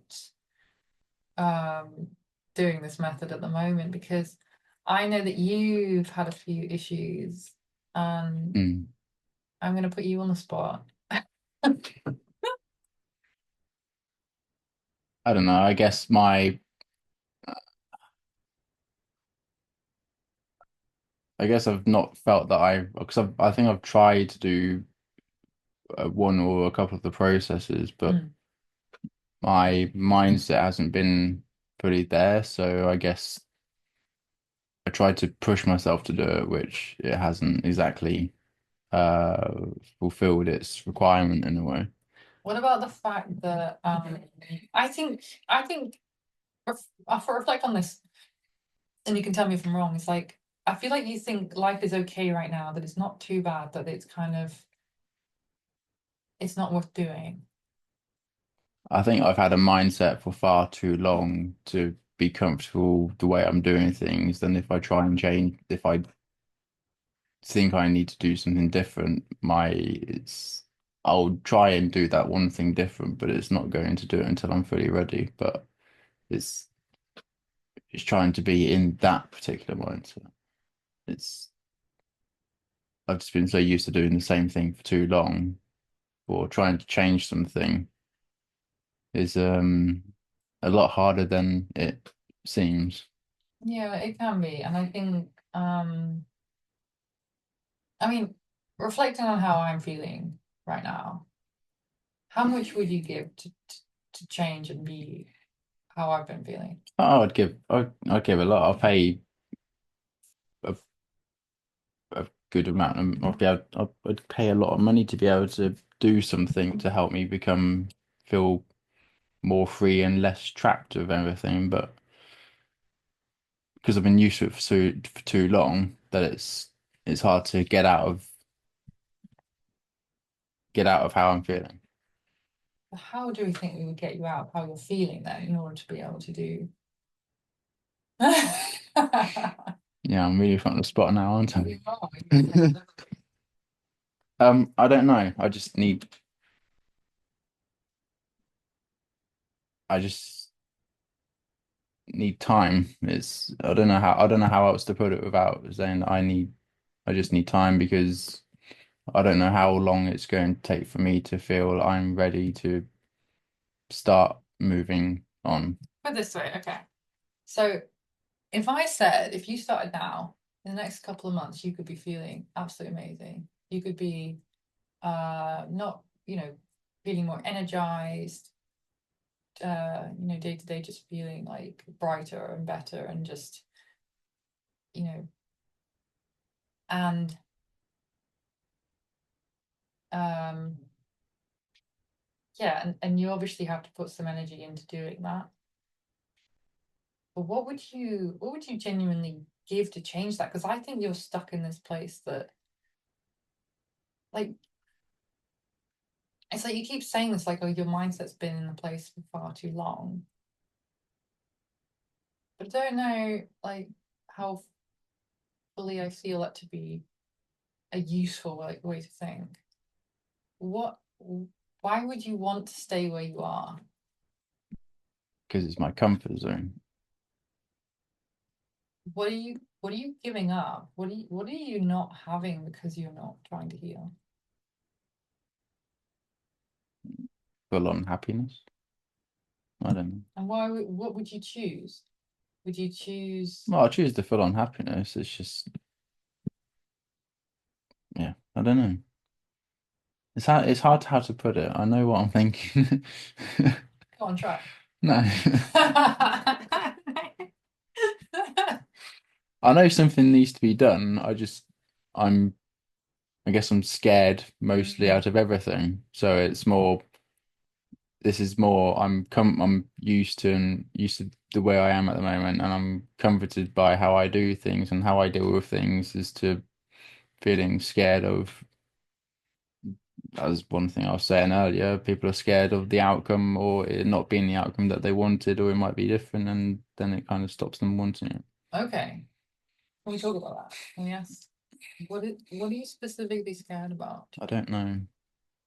A: um doing this method at the moment because I know that you've had a few issues and
B: Mm.
A: I'm gonna put you on the spot.
B: I don't know. I guess I guess I've not felt that because I think I've tried to do one or a couple of the processes, but
A: Mm.
B: my mindset hasn't been fully there. So I guess I tried to push myself to do it, which it hasn't exactly uh fulfilled its requirement in a way.
A: What about the fact that I think if I reflect on this and you can tell me if I'm wrong, it's like I feel like you think life is okay right now, that it's not too bad, that it's not worth doing.
B: I think I've had a mindset for far too long to be comfortable the way I'm doing things. Then if I try and change, if I think I need to do something different, I'll try and do that one thing different, but it's not going to do it until I'm fully ready. But it's it's trying to be in that particular mindset. It's I've just been so used to doing the same thing for too long, or trying to change something is a lot harder than it seems.
A: Yeah, it can be. And I think, I mean, reflecting on how I'm feeling right now, how much would you give to change and be how I've been feeling?
B: Oh, I'd give a lot. I'll pay a, a good amount of, I'd pay a lot of money to be able to do something to help me feel more free and less trapped with everything. But because I've been used to it for too long, that it's hard to get out of how I'm feeling.
A: How do we think we would get you out of how you're feeling then in order to be able to do?
B: Yeah, I'm really on the spot now, aren't I?
A: You are, you
B: I don't know. I just need time. I don't know how else to put it without saying that I just need time because I don't know how long it's going to take for me to feel I'm ready to start moving on.
A: put it this way, okay. So if I said if you started now, in the next couple of months, you could be feeling absolutely amazing. You could be not, feeling more energized, day to day just feeling like brighter and better and just, you know, and um yeah, and you obviously have to put some energy into doing that. But what would you genuinely give to change that? Because I think you're stuck in this place that like it's like you keep saying this like, oh, your mindset's been in the place for far too long. But I don't know like how fully I feel that to be a useful like way to think. What why would you want to stay where you are?
B: Because it's my comfort zone.
A: What are you giving up? What are you not having because you're not trying to heal?
B: Full on happiness. I don't know.
A: And what would you choose? Would you choose
B: Well, I choose the full on happiness. It's just, yeah, I don't know. It's hard to how to put it. I know what I'm thinking.
A: go on try?
B: No. I know something needs to be done. I'm, I guess I'm scared mostly
A: Mm,
B: out of everything. So this is more, I'm used to the way I am at the moment, and I'm comforted by how I do things and how I deal with things as to feeling scared of, that was one thing I was saying earlier. People are scared of the outcome or it not being the outcome that they wanted, or it might be different, and then it kind of stops them wanting it.
A: okay. Can we talk about that? Yes. What are you specifically scared about?
B: I don't know.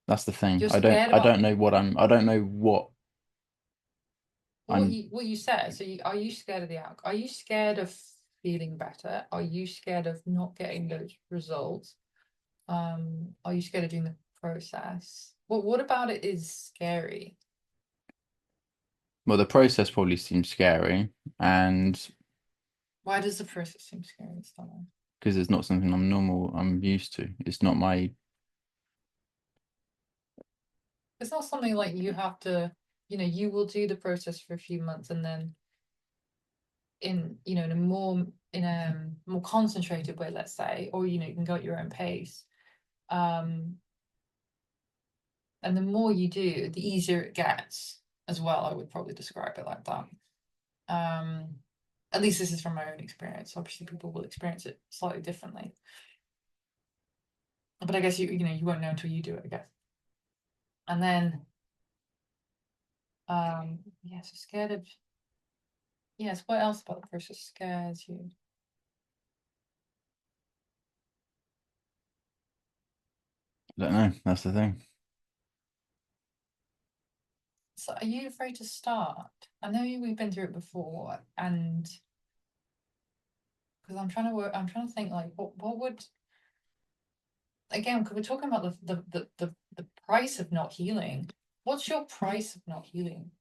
B: That's the thing.
A: You're scared
B: I
A: about
B: don't know I don't know what
A: what
B: I'm
A: you said. So are you scared of the outcome? Are you scared of feeling better? Are you scared of not getting those results? Are you scared of doing the process? What about it is scary?
B: well, the process probably seems scary, and
A: Why does the process seem scary, Stella?
B: because it's not something I'm used to. It's not my
A: It's not something like you have to, you will do the process for a few months and then in a more concentrated way, let's say, or you can go at your own pace. Um, and the more you do, the easier it gets as well. I would probably describe it like that. Um, at least this is from my own experience. Obviously, people will experience it slightly differently. But I guess you won't know until you do it, I guess. And then yeah, so scared of yes, what else about the process scares you?
B: I don't know. That's the thing.
A: So are you afraid to start? I know we've been through it before, and because I'm trying to think like what would again, because we're talking about the price of not healing. What's your price of not healing?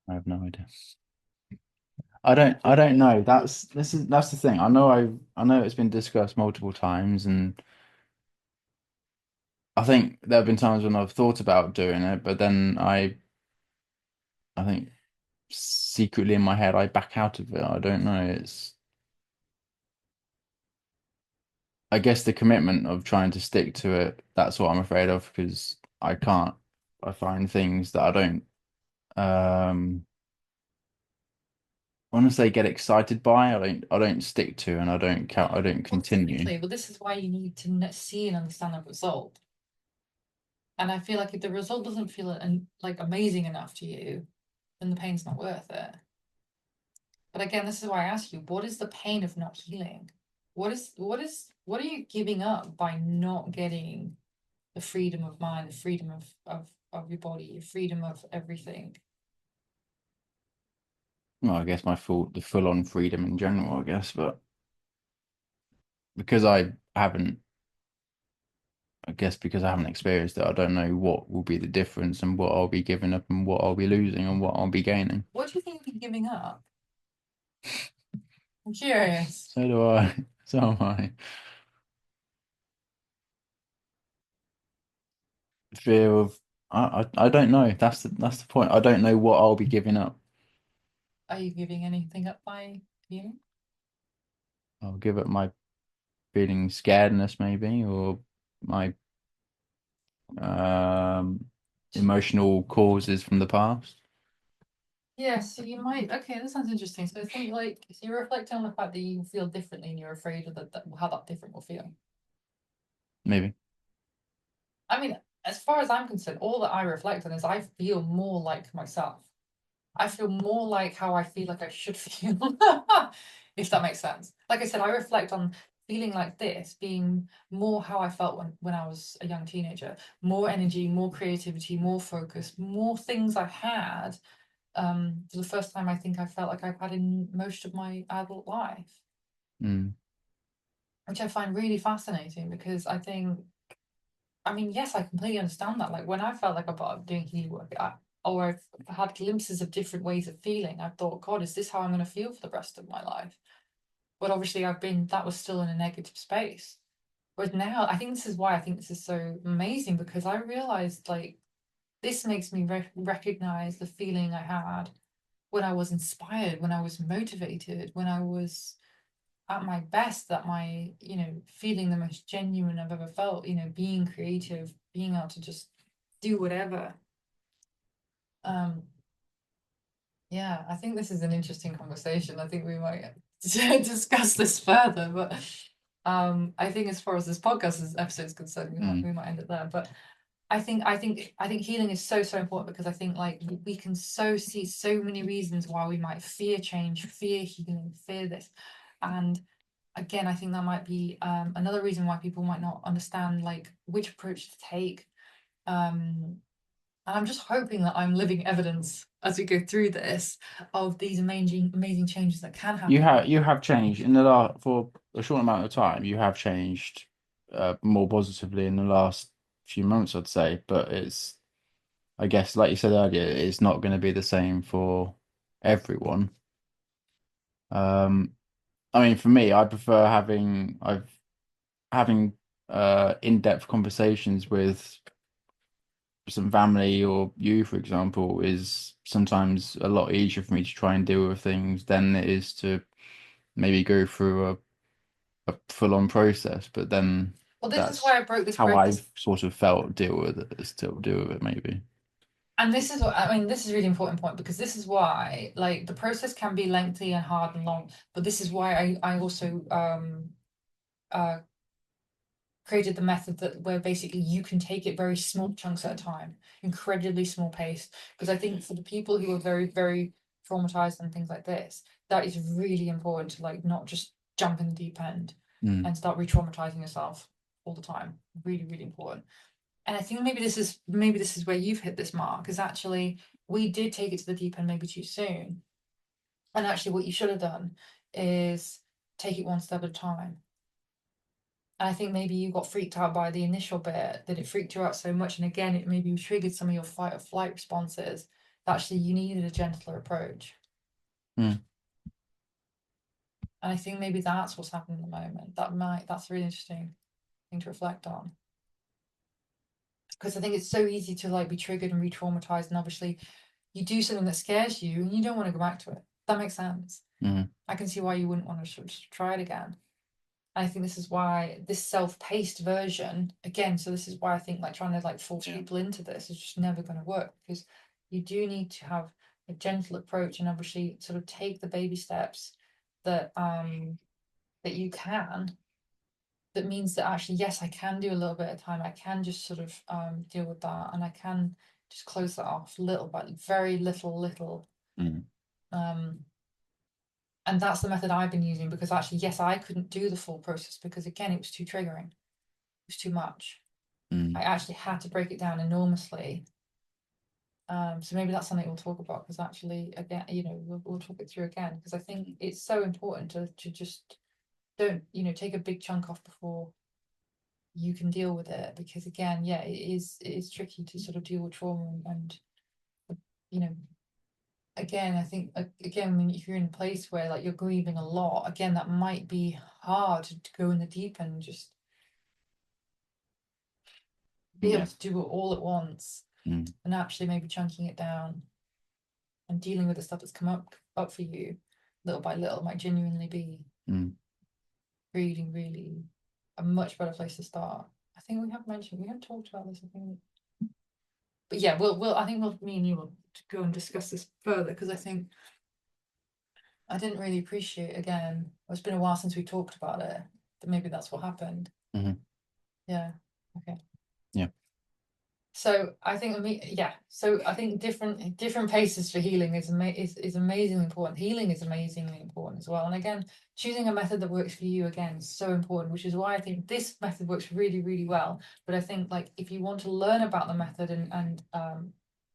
B: I have no idea. I don't know. That's the thing. I know it's been discussed multiple times, and I think there have been times when I've thought about doing it, but then I think secretly in my head I back out of it. I don't know. It's I guess the commitment of trying to stick to it, that's what I'm afraid of because I can't I find things that I don't I want to say get excited by, I don't stick to and I don't
A: Well,
B: continue.
A: exactly. But this is why you need to see and understand the result. And I feel like if the result doesn't feel like amazing enough to you, then the pain's not worth it. But again, this is why I ask you, what is the pain of not healing? What are you giving up by not getting the freedom of mind, the freedom of your body, your freedom of everything?
B: Well, I guess the full on freedom in general, I guess, but because I haven't I guess because I haven't experienced it, I don't know what will be the difference and what I'll be giving up and what I'll be losing and what I'll be gaining.
A: What do you think you're giving up? I'm curious.
B: So do I. So am I. Fear of I don't know. That's the point. I don't know what I'll be giving up.
A: Are you giving anything up by healing?
B: I'll give up my feeling scaredness maybe or my um emotional causes from the past.
A: Yeah, so you might. Okay, that sounds interesting. So I think like so you're reflecting on the fact that you feel differently and you're afraid of how that different will feel.
B: Maybe.
A: I mean, as far as I'm concerned, all that I reflect on is I feel more like myself. I feel more like how I feel like I should feel, if that makes sense. Like I said, I reflect on feeling like this, being more how I felt when I was a young teenager, more energy, more creativity, more focus, more things I had. For the first time, I think I felt like I've had in most of my adult life,
B: Mm,
A: which I find really fascinating because I mean, yes, I completely understand that. Like when I felt like about doing healing work, or I've had glimpses of different ways of feeling, I thought, God, is this how I'm going to feel for the rest of my life? But obviously, that was still in a negative space. Whereas now, I think this is why I think this is so amazing because I realized like this makes me recognize the feeling I had when I was inspired, when I was motivated, when I was at my best, at my, feeling the most genuine I've ever felt, being creative, being able to just do whatever. Um, yeah, I think this is an interesting conversation. I think we might discuss this further, but I think as far as this podcast episode is concerned,
B: mm.
A: we might end it there. But I think healing is so important because I think like we can see so many reasons why we might fear change, fear healing, fear this, and again, I think that might be another reason why people might not understand like which approach to take. And I'm just hoping that I'm living evidence as we go through this of these amazing changes that can happen.
B: You have changed in the last for a short amount of time. You have changed more positively in the last few months, I'd say. But it's I guess, like you said earlier, it's not going to be the same for everyone. Um, I mean, for me, I prefer having in-depth conversations with some family or you, for example, is sometimes a lot easier for me to try and deal with things than it is to maybe go through a full-on process. But then
A: Well, this is
B: that's
A: why I broke this
B: how
A: process.
B: I've sort of felt deal with it, still deal with it, maybe.
A: And this is what I mean, this is a really important point because this is why like the process can be lengthy and hard and long, but this is why I also uh created the method that where basically you can take it very small chunks at a time, incredibly small pace. Because I think for the people who are very traumatized and things like this, that is really important to like not just jump in the deep end
B: Mm.
A: and start re-traumatizing yourself all the time. Really important. And I think maybe this is where you've hit this mark, is actually we did take it to the deep end maybe too soon. And actually what you should have done is take it one step at a time. And I think maybe you got freaked out by the initial bit, that it freaked you out so much. And again, it maybe triggered some of your fight or flight responses actually you needed a gentler approach.
B: Mm.
A: And I think maybe that's what's happening at the moment. That's a really interesting thing to reflect on. Because I think it's so easy to like be triggered and re-traumatized, and obviously you do something that scares you and you don't want to go back to it. That makes sense.
B: Mm.
A: I can see why you wouldn't want to sort of try it again. And I think this is why this self-paced version, again, so this is why I think like trying to like force people into this is just never going to work, because you do need to have a gentle approach and obviously sort of take the baby steps that that you can, that means that actually, yes, I can do a little bit at a time. I can just sort of deal with that, and I can just close that off little by very little.
B: Mm.
A: Um, and that's the method I've been using, because actually, yes, I couldn't do the full process because again, it was too triggering. It was too much. I
B: Mm.
A: actually had to break it down enormously. So maybe that's something we'll talk about, because actually, again, we'll talk it through again, because I think it's so important to just don't, take a big chunk off before you can deal with it, because again, yeah, it is tricky to sort of deal with trauma, and you know again, I think again, when if you're in a place where like you're grieving a lot, again, that might be hard to go in the deep and just be able
B: Yeah.
A: to do it all at once,
B: Mm.
A: and actually maybe chunking it down and dealing with the stuff that's come up for you little by little might genuinely be
B: Mm.
A: really a much better place to start. I think we have talked about this, I think. But yeah, I think me and you will go and discuss this further, because I think I didn't really appreciate, again, it's been a while since we talked about it, but maybe that's what happened.
B: Mhm.
A: Yeah. Okay.
B: Yeah.
A: So I think So I think different paces for healing is amazingly important. Healing is amazingly important as well. And again, choosing a method that works for you again is so important, which is why I think this method works really well. But I think like if you want to learn about the method and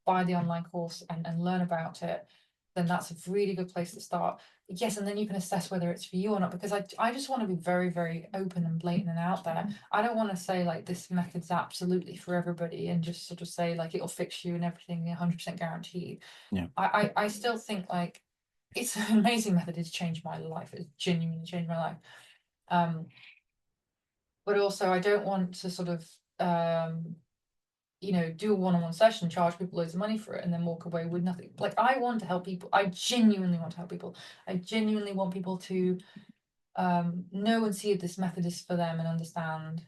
A: buy the online course and learn about it, then that's a really good place to start. Yes, and then you can assess whether it's for you or not, because I just want to be very open and blatant and out there. I don't want to say like this method's absolutely for everybody and just sort of say like it'll fix you and everything 100% guaranteed.
B: Yeah.
A: I still think like it's an amazing method. It's changed my life. It's genuinely changed my life. But also I don't want to sort of do a one-on-one session, charge people loads of money for it, and then walk away with nothing. Like I want to help people. I genuinely want to help people. I genuinely want people to know and see if this method is for them, and understand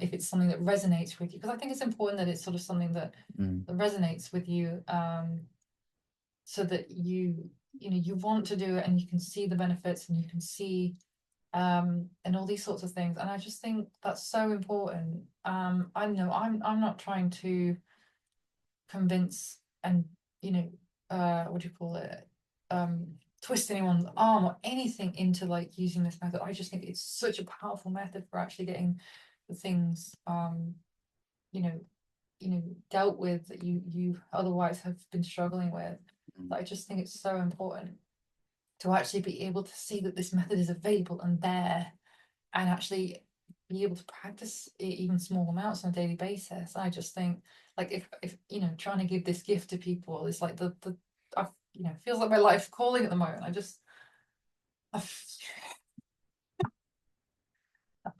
A: if it's something that resonates with you. Because I think it's important that it's sort of something that,
B: Mm.
A: that resonates with you, so that you want to do it, and you can see the benefits, and you can see and all these sorts of things. And I just think that's so important. I know I'm not trying to convince and what do you call it, twist anyone's arm or anything into like using this method. I just think it's such a powerful method for actually getting the things you know dealt with that you otherwise have been struggling with.
B: Mm.
A: But I just think it's so important to actually be able to see that this method is available and there, and actually be able to practice it even small amounts on a daily basis. I just think like if trying to give this gift to people is like the I feels like my life calling at the moment. I,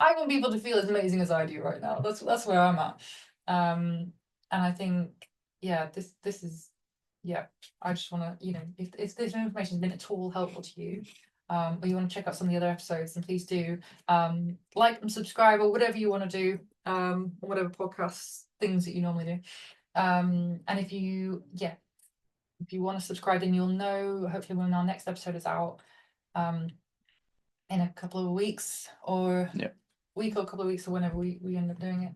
A: I want people to feel as amazing as I do right now. That's where I'm at. And I think this is I just want to if this information has been at all helpful to you, or you want to check out some of the other episodes, then please do like and subscribe, or whatever you want to do, whatever podcast things that you normally do. And if you want to subscribe, then you'll know hopefully when our next episode is out, um, in a couple of weeks, or
B: Yeah.
A: week or a couple of weeks, or whenever we end up doing it.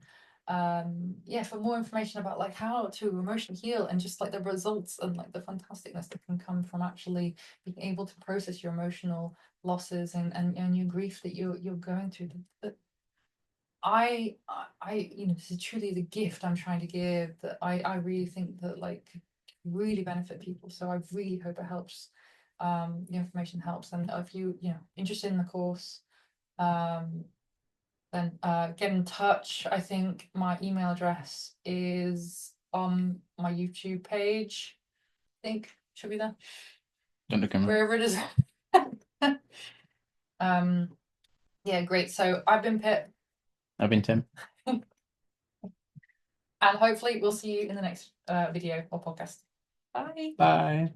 A: For more information about like how to emotionally heal, and just like the results and like the fantasticness that can come from actually being able to process your emotional losses and your grief that you're going through. This is truly the gift I'm trying to give, that I really think that like really benefit people. So I really hope it helps. The information helps, and if interested in the course, then get in touch. I think my email address is on my YouTube page. think should be there.
B: Don't look at me.
A: Wherever it is. Yeah, great. So I've been Pip.
B: I've been Tim.
A: And hopefully we'll see you in the next video or podcast. Bye.
B: Bye.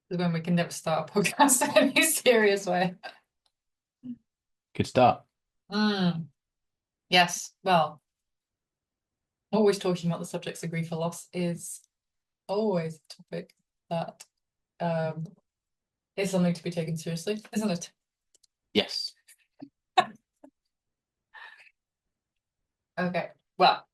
A: This is when we can never start a podcast in any serious way.
B: Good start.
A: Yes, well, always talking about the subjects of grief or loss is always a topic that is something to be taken seriously, isn't it?
B: Yes.
A: Okay, well.